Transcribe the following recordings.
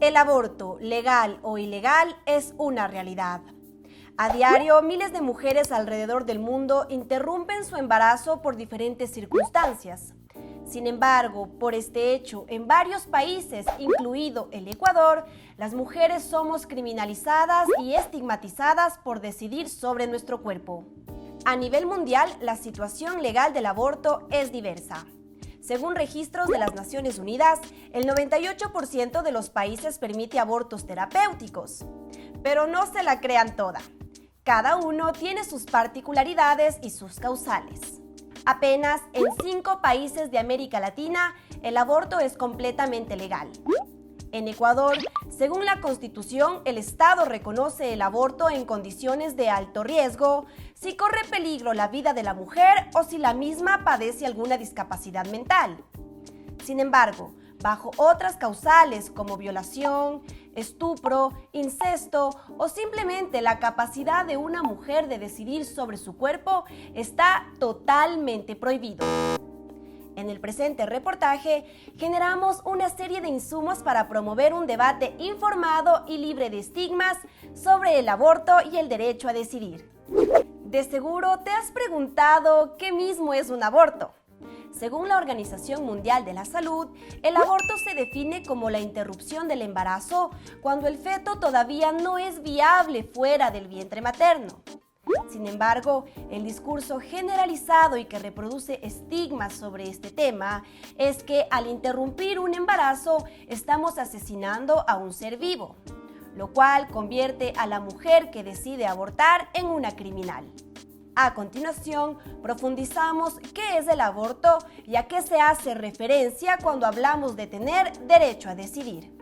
El aborto, legal o ilegal, es una realidad. A diario, miles de mujeres alrededor del mundo interrumpen su embarazo por diferentes circunstancias. Sin embargo, por este hecho, en varios países, incluido el Ecuador, las mujeres somos criminalizadas y estigmatizadas por decidir sobre nuestro cuerpo. A nivel mundial, la situación legal del aborto es diversa. Según registros de las Naciones Unidas, el 98% de los países permite abortos terapéuticos. Pero no se la crean toda. Cada uno tiene sus particularidades y sus causales. Apenas en 5 países de América Latina, el aborto es completamente legal. En Ecuador, según la Constitución, el Estado reconoce el aborto en condiciones de alto riesgo, si corre peligro la vida de la mujer o si la misma padece alguna discapacidad mental. Sin embargo, bajo otras causales como violación, estupro, incesto o simplemente la capacidad de una mujer de decidir sobre su cuerpo, está totalmente prohibido. En el presente reportaje, generamos una serie de insumos para promover un debate informado y libre de estigmas sobre el aborto y el derecho a decidir. De seguro te has preguntado qué mismo es un aborto. Según la Organización Mundial de la Salud, el aborto se define como la interrupción del embarazo cuando el feto todavía no es viable fuera del vientre materno. Sin embargo, el discurso generalizado y que reproduce estigmas sobre este tema es que al interrumpir un embarazo estamos asesinando a un ser vivo, lo cual convierte a la mujer que decide abortar en una criminal. A continuación, profundizamos qué es el aborto y a qué se hace referencia cuando hablamos de tener derecho a decidir.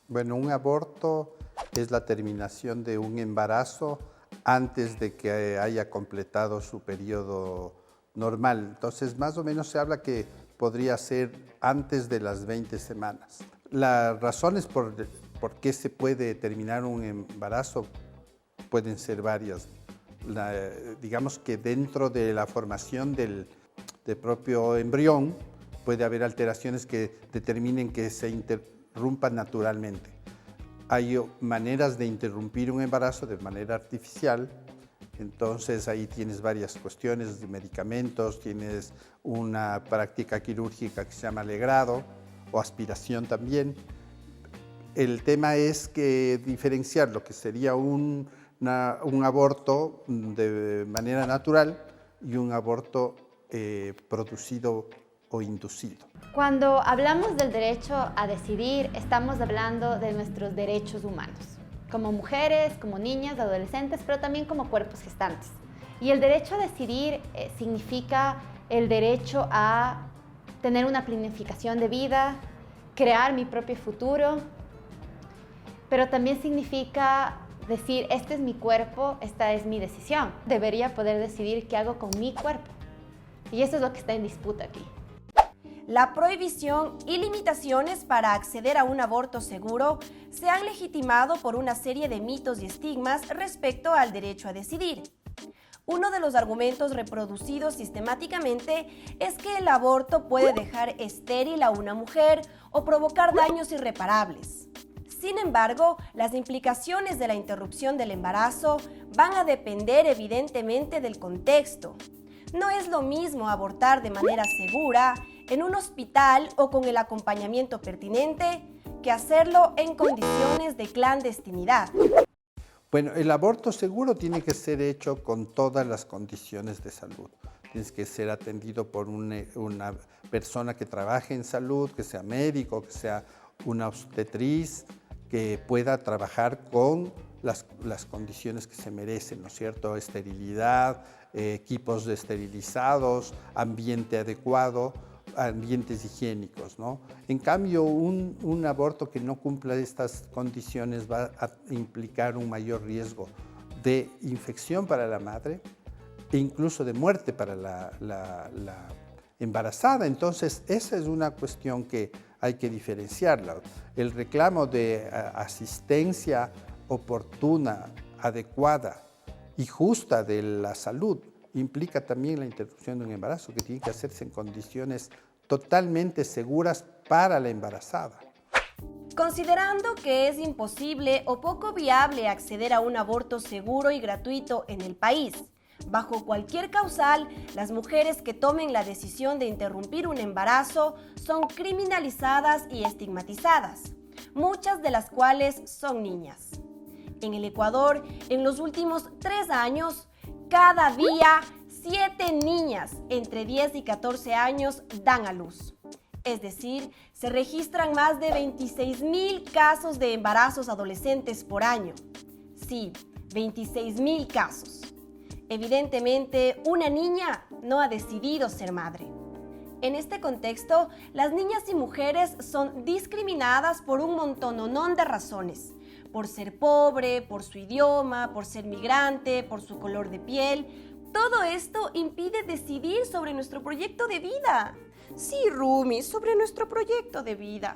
Bueno, un aborto es la terminación de un embarazo antes de que haya completado su periodo normal. Entonces, más o menos se habla que podría ser antes de las 20 semanas. Las razones por qué se puede terminar un embarazo pueden ser varias. Digamos que dentro de la formación del propio embrión puede haber alteraciones que determinen que se interrumpa naturalmente. Hay maneras de interrumpir un embarazo de manera artificial, entonces ahí tienes varias cuestiones de medicamentos, tienes una práctica quirúrgica que se llama legrado o aspiración también. El tema es que diferenciar lo que sería un aborto de manera natural y un aborto producido o inducido. Cuando hablamos del derecho a decidir, estamos hablando de nuestros derechos humanos, como mujeres, como niñas, adolescentes, pero también como cuerpos gestantes. Y el derecho a decidir significa el derecho a tener una planificación de vida, crear mi propio futuro, pero también significa decir, este es mi cuerpo, esta es mi decisión. Debería poder decidir qué hago con mi cuerpo. Y eso es lo que está en disputa aquí. La prohibición y limitaciones para acceder a un aborto seguro se han legitimado por una serie de mitos y estigmas respecto al derecho a decidir. Uno de los argumentos reproducidos sistemáticamente es que el aborto puede dejar estéril a una mujer o provocar daños irreparables. Sin embargo, las implicaciones de la interrupción del embarazo van a depender evidentemente del contexto. No es lo mismo abortar de manera segura en un hospital o con el acompañamiento pertinente que hacerlo en condiciones de clandestinidad. Bueno, el aborto seguro tiene que ser hecho con todas las condiciones de salud. Tienes que ser atendido por una persona que trabaje en salud, que sea médico, que sea una obstetriz, que pueda trabajar con las condiciones que se merecen, ¿no es cierto? Esterilidad, equipos esterilizados, ambiente adecuado, ambientes higiénicos, ¿no? En cambio, un aborto que no cumpla estas condiciones va a implicar un mayor riesgo de infección para la madre e incluso de muerte para la embarazada. Entonces, esa es una cuestión que hay que diferenciarla. El reclamo de asistencia oportuna, adecuada y justa de la salud implica también la interrupción de un embarazo que tiene que hacerse en condiciones totalmente seguras para la embarazada. Considerando que es imposible o poco viable acceder a un aborto seguro y gratuito en el país, bajo cualquier causal, las mujeres que tomen la decisión de interrumpir un embarazo son criminalizadas y estigmatizadas, muchas de las cuales son niñas. En el Ecuador, en los últimos 3 años, cada día 7 niñas entre 10 y 14 años dan a luz. Es decir, se registran más de 26.000 casos de embarazos adolescentes por año. Sí, 26.000 casos. Evidentemente, una niña no ha decidido ser madre. En este contexto, las niñas y mujeres son discriminadas por un montononón de razones. Por ser pobre, por su idioma, por ser migrante, por su color de piel. Todo esto impide decidir sobre nuestro proyecto de vida. Sí, Rumi, sobre nuestro proyecto de vida.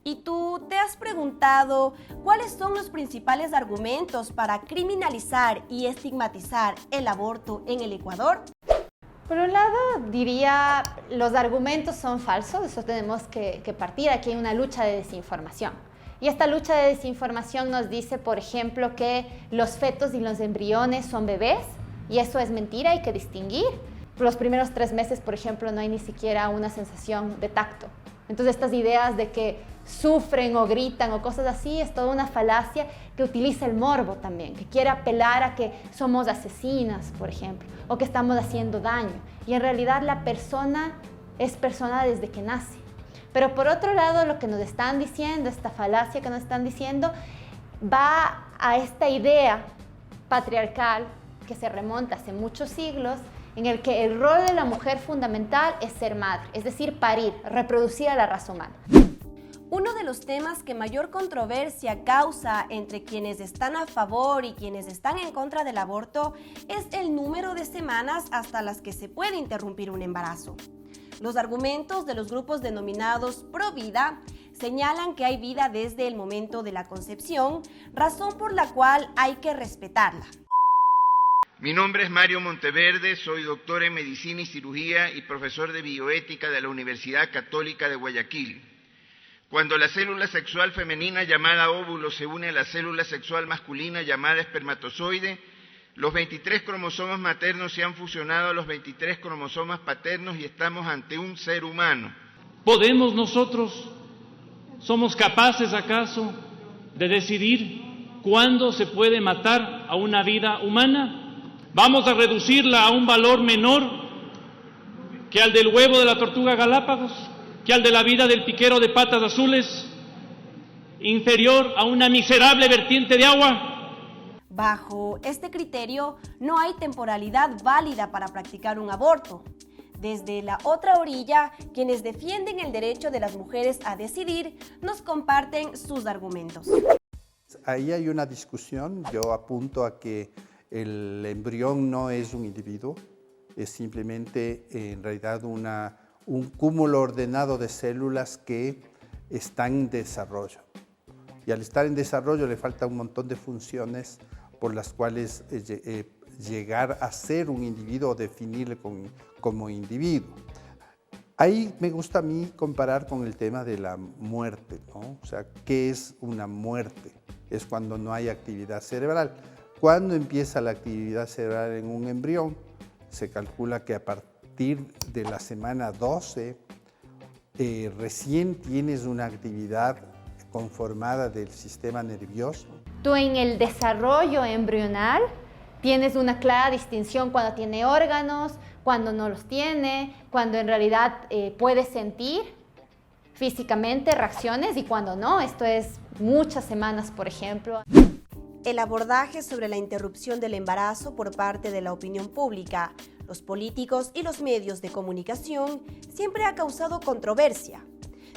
¿Y tú te has preguntado cuáles son los principales argumentos para criminalizar y estigmatizar el aborto en el Ecuador? Por un lado, diría, los argumentos son falsos, eso tenemos que partir. Aquí hay una lucha de desinformación. Y esta lucha de desinformación nos dice, por ejemplo, que los fetos y los embriones son bebés, y eso es mentira, hay que distinguir. Los primeros 3 meses, por ejemplo, no hay ni siquiera una sensación de tacto. Entonces, estas ideas de que sufren o gritan o cosas así es toda una falacia que utiliza el morbo también, que quiere apelar a que somos asesinas, por ejemplo, o que estamos haciendo daño. Y en realidad la persona es persona desde que nace. Pero por otro lado, lo que nos están diciendo, esta falacia que nos están diciendo, va a esta idea patriarcal que se remonta hace muchos siglos, en el que el rol de la mujer fundamental es ser madre, es decir, parir, reproducir a la raza humana. Uno de los temas que mayor controversia causa entre quienes están a favor y quienes están en contra del aborto es el número de semanas hasta las que se puede interrumpir un embarazo. Los argumentos de los grupos denominados pro vida señalan que hay vida desde el momento de la concepción, razón por la cual hay que respetarla. Mi nombre es Mario Monteverde, soy doctor en Medicina y Cirugía y profesor de Bioética de la Universidad Católica de Guayaquil. Cuando la célula sexual femenina llamada óvulo se une a la célula sexual masculina llamada espermatozoide, los 23 cromosomas maternos se han fusionado a los 23 cromosomas paternos y estamos ante un ser humano. ¿Podemos nosotros, somos capaces acaso de decidir cuándo se puede matar a una vida humana? ¿Vamos a reducirla a un valor menor que al del huevo de la tortuga Galápagos, que al de la vida del piquero de patas azules, inferior a una miserable vertiente de agua? Bajo este criterio, no hay temporalidad válida para practicar un aborto. Desde la otra orilla, quienes defienden el derecho de las mujeres a decidir nos comparten sus argumentos. Ahí hay una discusión, yo apunto a que el embrión no es un individuo, es simplemente en realidad un cúmulo ordenado de células que están en desarrollo. Y al estar en desarrollo le falta un montón de funciones por las cuales llegar a ser un individuo o definirle como individuo. Ahí me gusta a mí comparar con el tema de la muerte, ¿no? O sea, ¿qué es una muerte? Es cuando no hay actividad cerebral. ¿Cuándo empieza la actividad cerebral en un embrión? Se calcula que a partir de la semana 12 recién tienes una actividad conformada del sistema nervioso. Tú en el desarrollo embrional tienes una clara distinción cuando tiene órganos, cuando no los tiene, cuando en realidad puede sentir físicamente reacciones y cuando no. Esto es muchas semanas, por ejemplo. El abordaje sobre la interrupción del embarazo por parte de la opinión pública, los políticos y los medios de comunicación siempre ha causado controversia.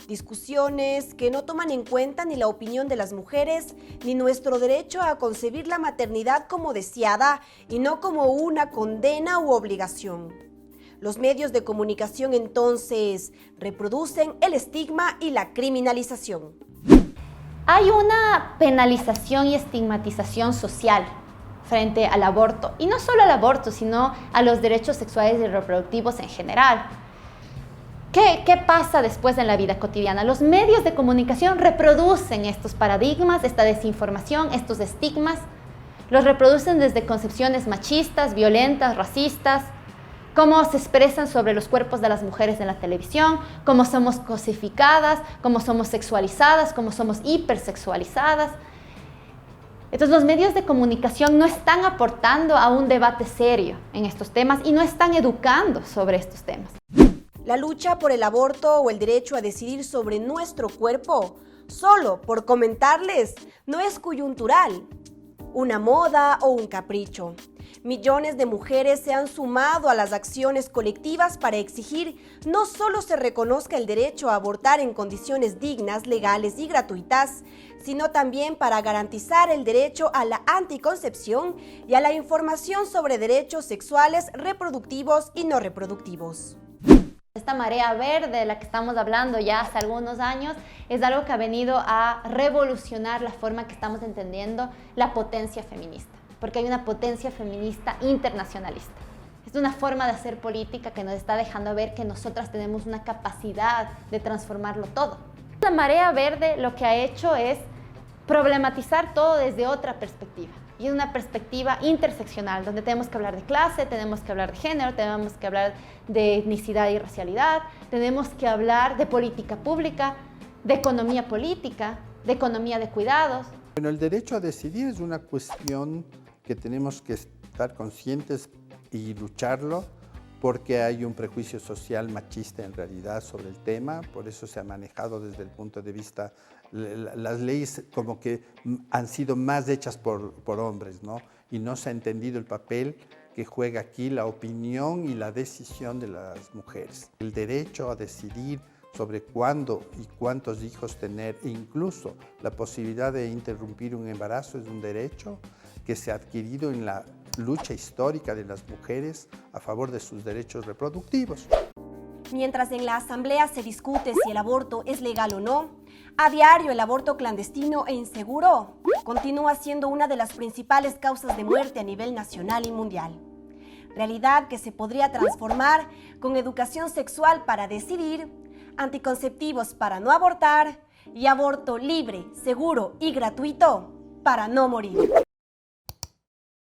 Discusiones que no toman en cuenta ni la opinión de las mujeres ni nuestro derecho a concebir la maternidad como deseada y no como una condena u obligación. Los medios de comunicación entonces reproducen el estigma y la criminalización. Hay una penalización y estigmatización social frente al aborto, y no solo al aborto, sino a los derechos sexuales y reproductivos en general. ¿Qué pasa después en la vida cotidiana? Los medios de comunicación reproducen estos paradigmas, esta desinformación, estos estigmas. Los reproducen desde concepciones machistas, violentas, racistas, cómo se expresan sobre los cuerpos de las mujeres en la televisión, cómo somos cosificadas, cómo somos sexualizadas, cómo somos hipersexualizadas. Entonces los medios de comunicación no están aportando a un debate serio en estos temas y no están educando sobre estos temas. La lucha por el aborto o el derecho a decidir sobre nuestro cuerpo, solo por comentarles, no es coyuntural, una moda o un capricho. Millones de mujeres se han sumado a las acciones colectivas para exigir no solo se reconozca el derecho a abortar en condiciones dignas, legales y gratuitas, sino también para garantizar el derecho a la anticoncepción y a la información sobre derechos sexuales, reproductivos y no reproductivos. Esta marea verde de la que estamos hablando ya hace algunos años es algo que ha venido a revolucionar la forma que estamos entendiendo la potencia feminista, porque hay una potencia feminista internacionalista. Es una forma de hacer política que nos está dejando ver que nosotras tenemos una capacidad de transformarlo todo. La marea verde lo que ha hecho es problematizar todo desde otra perspectiva. Y es una perspectiva interseccional, donde tenemos que hablar de clase, tenemos que hablar de género, tenemos que hablar de etnicidad y racialidad, tenemos que hablar de política pública, de economía política, de economía de cuidados. Bueno, el derecho a decidir es una cuestión que tenemos que estar conscientes y lucharlo, porque hay un prejuicio social machista en realidad sobre el tema, por eso se ha manejado desde el punto de vista, las leyes como que han sido más hechas por hombres, ¿no? Y no se ha entendido el papel que juega aquí la opinión y la decisión de las mujeres. El derecho a decidir sobre cuándo y cuántos hijos tener, e incluso la posibilidad de interrumpir un embarazo, es un derecho que se ha adquirido en la lucha histórica de las mujeres a favor de sus derechos reproductivos. Mientras en la Asamblea se discute si el aborto es legal o no, a diario el aborto clandestino e inseguro continúa siendo una de las principales causas de muerte a nivel nacional y mundial. Realidad que se podría transformar con educación sexual para decidir, anticonceptivos para no abortar y aborto libre, seguro y gratuito para no morir.